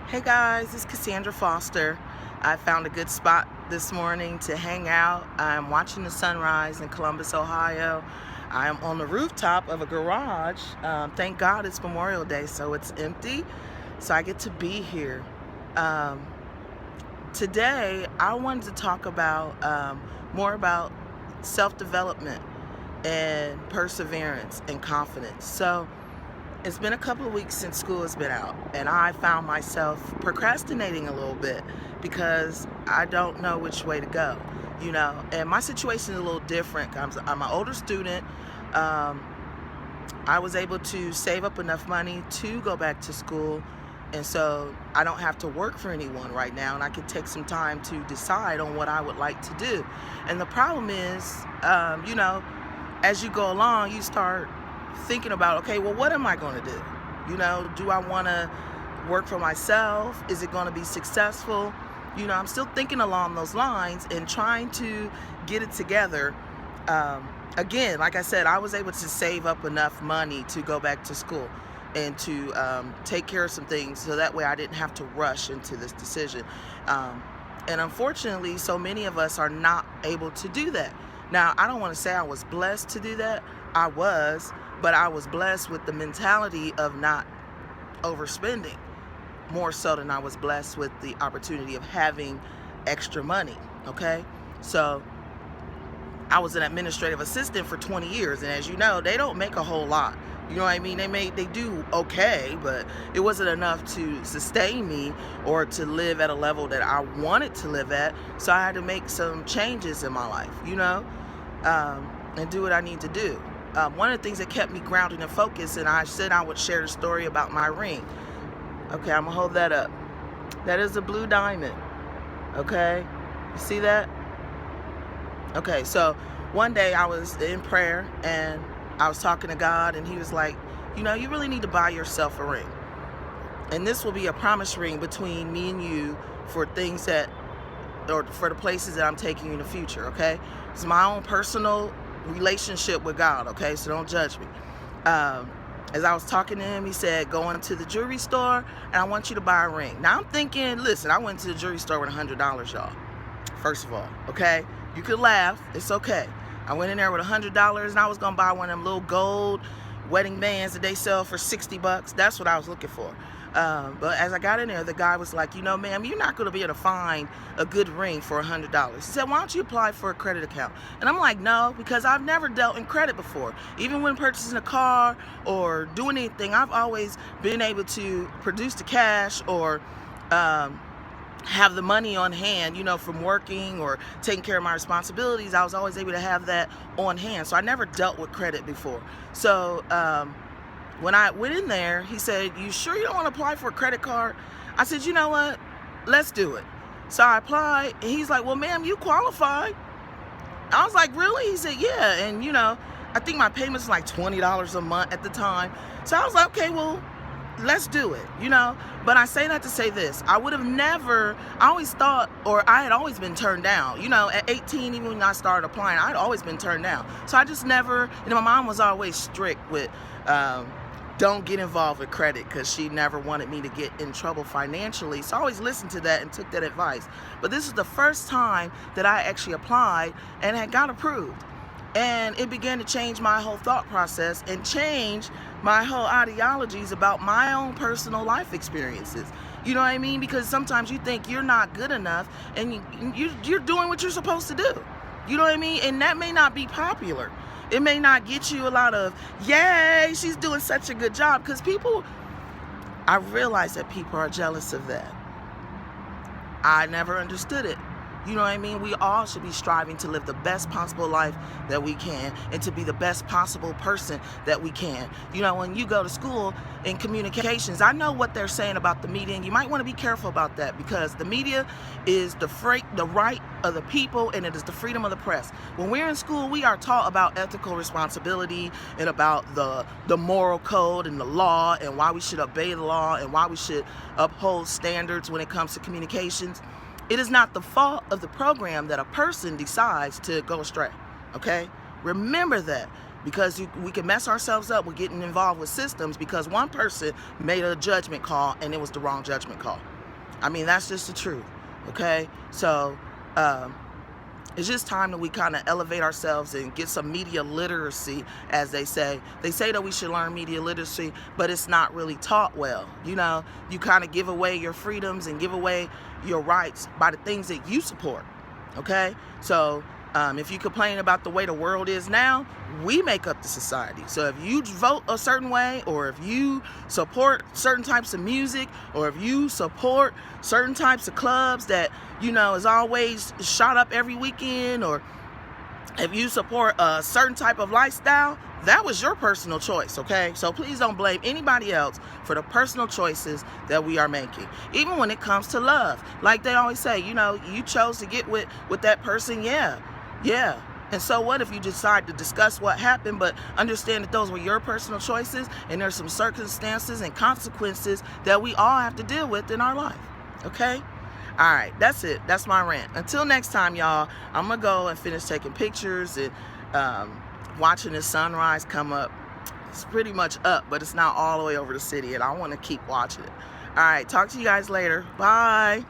Hey guys, it's Cassandra Foster. I found a good spot this morning to hang out. I'm watching the sunrise in Columbus, Ohio. I am on the rooftop of a garage. Thank God it's Memorial Day, so it's empty. So I get to be here. Um, Today, I wanted to talk about more about self-development and perseverance and confidence. So it's been a couple of weeks since school has been out, and I found myself procrastinating a little bit because I don't know which way to go, and my situation is a little different. I'm an older student. Um, I was able to save up enough money to go back to school, and so I don't have to work for anyone right now, and I can take some time to decide on what I would like to do. And the problem is, as you go along, you start thinking about, okay, well, what am I going to do? Do I want to work for myself? Is it going to be successful? I'm still thinking along those lines and trying to get it together. Again, like I said, I was able to save up enough money to go back to school and to take care of some things so that way I didn't have to rush into this decision. And unfortunately, so many of us are not able to do that. Now, I don't want to say I was blessed to do that. I was, but I was blessed with the mentality of not overspending, more so than I was blessed with the opportunity of having extra money, okay? So I was an administrative assistant for 20 years, and as you know, they don't make a whole lot. You know what I mean? They do okay, but it wasn't enough to sustain me or to live at a level that I wanted to live at. So I had to make some changes in my life, and do what I need to do. One of the things that kept me grounded and focused, and I said I would share the story about my ring. Okay, I'm gonna hold that up. That is a blue diamond. Okay, you see that? Okay, so one day I was in prayer and I was talking to God, and he was like, you really need to buy yourself a ring. And this will be a promise ring between me and you for things or for the places that I'm taking you in the future, okay? It's my own personal relationship with God, okay? So don't judge me. As I was talking to him, he said, go into the jewelry store and I want you to buy a ring. Now I'm thinking, listen, I went to the jewelry store with $100, y'all. First of all, okay? You could laugh, it's okay. I went in there with $100 and I was gonna buy one of them little gold wedding bands that they sell for $60. That's what I was looking for. But as I got in there, the guy was like, ma'am, you're not gonna be able to find a good ring for $100. He said, why don't you apply for a credit account? And I'm like, no, because I've never dealt in credit before. Even when purchasing a car or doing anything, I've always been able to produce the cash or have the money on hand, from working or taking care of my responsibilities. I was always able to have that on hand. So I never dealt with credit before. So when I went in there, he said, you sure you don't want to apply for a credit card? I said, you know what? Let's do it. So I applied, and he's like, well, ma'am, you qualify. I was like, really? He said, yeah. And, I think my payments was like $20 a month at the time. So I was like, okay, well, let's do it, But I say that to say this. I would have never, I always thought, or I had always been turned down. At 18, even when I started applying, I'd always been turned down. So I just never, my mom was always strict with, don't get involved with credit, because she never wanted me to get in trouble financially. So I always listened to that and took that advice. But this is the first time that I actually applied and had got approved. And it began to change my whole thought process and change my whole ideologies about my own personal life experiences. You know what I mean? Because sometimes you think you're not good enough and you're doing what you're supposed to do. You know what I mean? And that may not be popular. It may not get you a lot of, yay, she's doing such a good job. Because I realize that people are jealous of that. I never understood it. You know what I mean? We all should be striving to live the best possible life that we can and to be the best possible person that we can. When you go to school in communications, I know what they're saying about the media, and you might want to be careful about that, because the media is the right of the people, and it is the freedom of the press. When we're in school, we are taught about ethical responsibility and about the moral code and the law and why we should obey the law and why we should uphold standards when it comes to communications. It is not the fault of the program that a person decides to go astray, okay? Remember that, because we can mess ourselves up with getting involved with systems because one person made a judgment call and it was the wrong judgment call. I mean, that's just the truth, okay? So it's just time that we kind of elevate ourselves and get some media literacy, as they say. They say that we should learn media literacy, but it's not really taught well. You know, you kind of give away your freedoms and give away your rights by the things that you support, okay? So if you complain about the way the world is now, we make up the society. So if you vote a certain way, or if you support certain types of music, or if you support certain types of clubs that, you know, is always shot up every weekend, or if you support a certain type of lifestyle, that was your personal choice, okay? So please don't blame anybody else for the personal choices that we are making. Even when it comes to love, like they always say, you know, you chose to get with that person, yeah. And so what if you decide to discuss what happened, but understand that those were your personal choices, and there's some circumstances and consequences that we all have to deal with in our life, okay? All right, that's it. That's my rant. Until next time, y'all, I'm going to go and finish taking pictures and watching the sunrise come up. It's pretty much up, but it's not all the way over the city, and I want to keep watching it. All right, talk to you guys later. Bye.